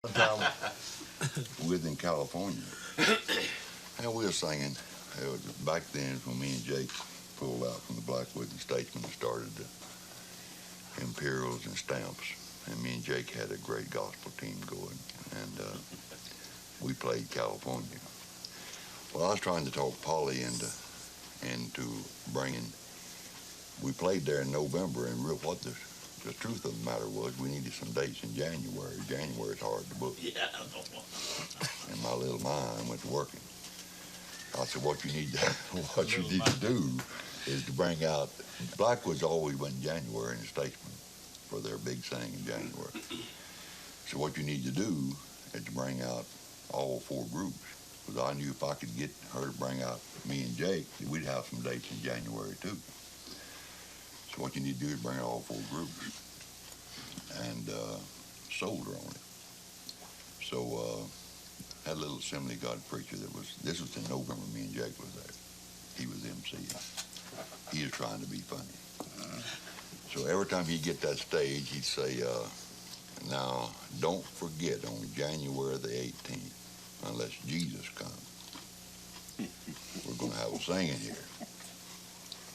With in California. And we were singing. It was back then when me and Jake pulled out from the Blackwood and Statesman and started the Imperials and Stamps. And me and Jake had a great gospel team going. And we played California. Well, I was trying to talk Polly into bringing. We played there in November, and what the truth of the matter was, we needed some dates in January. January's hard to book. Yeah. And my little mind went to working. I said, what you need to do is to bring out. Blackwood's always went in January in the Statesman for their big thing in January. So what you need to do is to bring out all four groups. Because I knew if I could get her to bring out me and Jake, we'd have some dates in January too. So what you need to do is bring out all four groups. And sold her on it. So had a little Assembly of God preacher this was in November, me and Jake was there. He was MC. He was trying to be funny. So every time he'd get that stage, he'd say, now, don't forget on January the 18th, unless Jesus comes, we're going to have a singing here.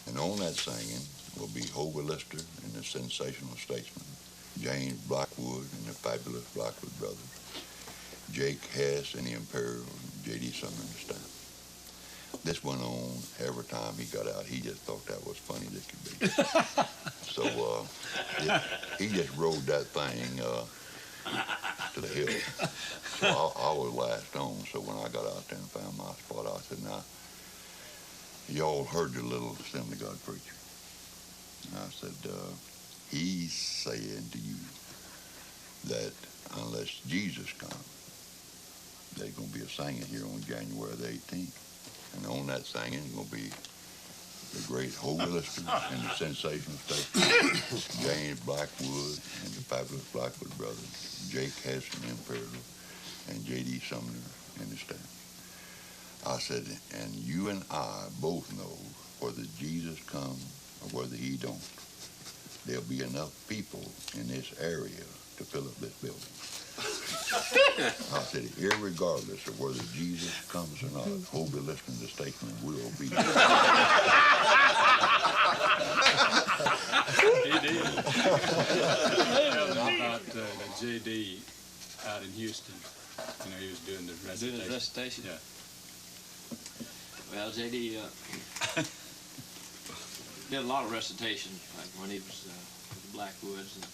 And on that singing will be Hobie Lister and the Sensational Statesman, James Blackwood and the Fabulous Blackwood Brothers, Jake Hess and the Imperials, J.D. Sumner and the Stamp. This went on every time he got out. He just thought that was funny as could be. So he just rode that thing to the hill. So I was last on. So when I got out there and found my spot, I said, now, y'all heard the little Assembly of God preacher. And I said, he's saying to you that unless Jesus comes, there's going to be a singing here on January the 18th. And on that singing is going to be the great Hobie Lister and the Sensational Statesman, James Blackwood and the Fabulous Blackwood Brothers, Jake Hess and the Imperials, and J.D. Sumner and the Stamp. I said, and you and I both know whether Jesus comes or whether he don't, there'll be enough people in this area to fill up this building. I said, irregardless of whether Jesus comes or not, Hobie Lister and the Statesman will be there. He did. Tell them about the J.D. out in Houston. You know, he was doing the recitation. Doing the recitation? Yeah. Well, J.D. did a lot of recitation, like when he was with the Blackwoods. And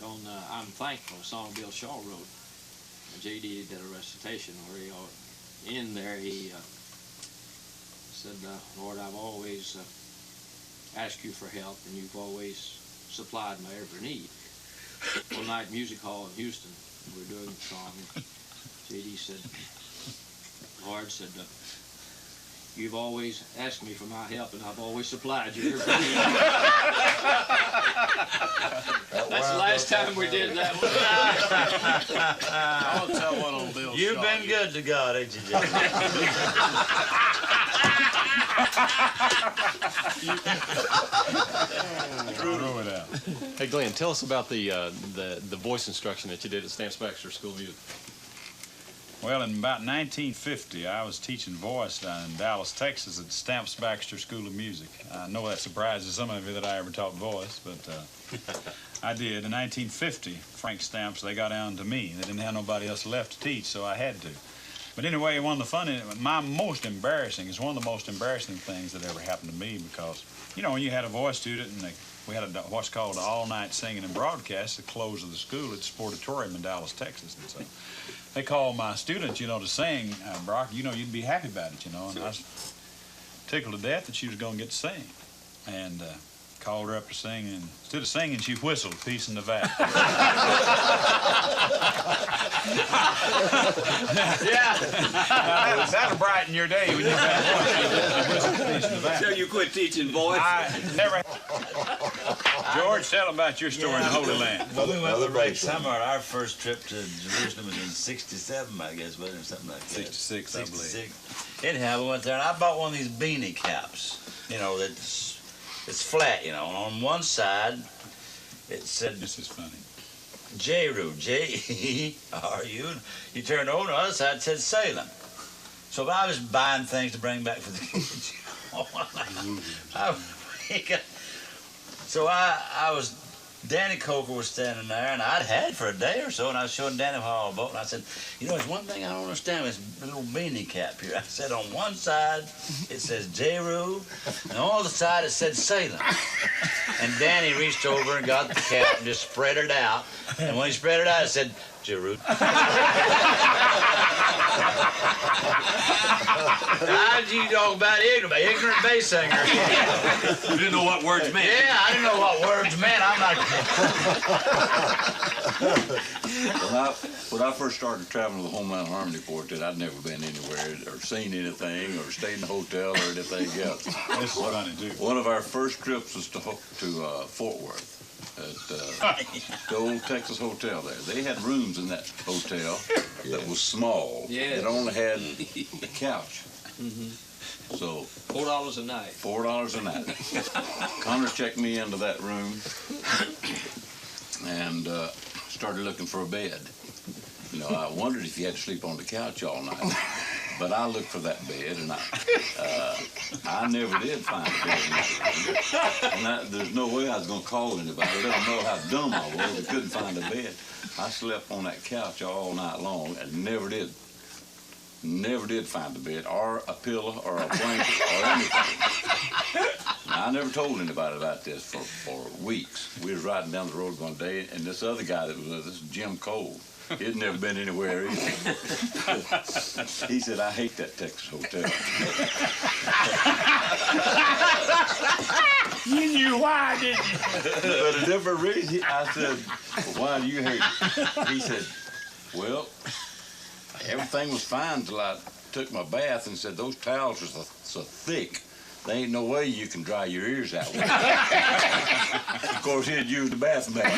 on I'm Thankful, a song Bill Shaw wrote. J.D. did a recitation where he, in there, he said, Lord, I've always asked you for help, and you've always supplied my every need. One night, Music Hall in Houston, we were doing the song, and J.D. said, Lord said, you've always asked me for my help, and I've always supplied you every need. That's the last time we did that one. I'll tell one on Bill Shaw. You've been good to God, ain't you, Jay? Throw it out. Hey, Glenn, tell us about the voice instruction that you did at Stamps Baxter School of Music. Well, in about 1950, I was teaching voice down in Dallas, Texas at Stamps Baxter School of Music. I know that surprises some of you that I ever taught voice, but I did. In 1950, Frank Stamps, they got down to me. They didn't have nobody else left to teach, so I had to. But anyway, one of the funny, one of the most embarrassing things that ever happened to me because, you know, when you had a voice student and we had what's called an all-night singing and broadcast at the close of the school at the Sportatorium in Dallas, Texas. And so they called my students, you know, to sing, Brock, you know, you'd be happy about it, you know. And I was tickled to death that she was going to get to sing. And called her up to sing, and instead of singing, she whistled Peace in the Valley. Yeah. That'll brighten your day when you whistle Peace in the Valley. So you quit teaching voice? I never. George, tell them about your story in the Holy Land. Well, we went with Ray Summer. Our first trip to Jerusalem was in '67, I guess, wasn't it? Something like that. 66, I believe. 66. Anyhow, we went there, and I bought one of these beanie caps, you know, it's flat, you know, and on one side, it said... This is funny. J-Roo, J-E-R-U. He turned over on the other side, it said Salem. So I was buying things to bring back for the kids. So I was, Danny Coker was standing there, and I'd had for a day or so, and I was showing Danny how I boat, and I said, you know, there's one thing I don't understand with this little beanie cap here. I said, on one side, it says J-Roo, and on the other side, it said Salem. And Danny reached over and got the cap and just spread it out, and when he spread it out, it said, J-Roo. How did you talk about ignorant bass singer? You didn't know what words meant. Yeah, I didn't know what words meant. I'm not. When I first started traveling with the Homeland Harmony Quartet, I'd never been anywhere or seen anything or stayed in a hotel or anything else. This is funny, too. One of our first trips was to Fort Worth at the old Texas Hotel there. They had rooms in that hotel that was small. Yes. It only had a couch. So $4 a night. $4 a night. Connor checked me into that room and started looking for a bed. You know, I wondered if you had to sleep on the couch all night. But I looked for that bed, and I never did find a bed in that room. And there's no way I was going to call anybody. They don't know how dumb I was. I couldn't find a bed. I slept on that couch all night long and never did find a bed or a pillow or a blanket or anything. Now, I never told anybody about this for weeks. We was riding down the road one day, and this other guy that was with us, Jim Cole, he'd never been anywhere either. He said, I hate that Texas hotel. You knew why, didn't you? But a different reason. I said, well, why do you hate it? He said, well, everything was fine until I took my bath and said, those towels are so thick, there ain't no way you can dry your ears out with them. Of course, he'd used the bath mat.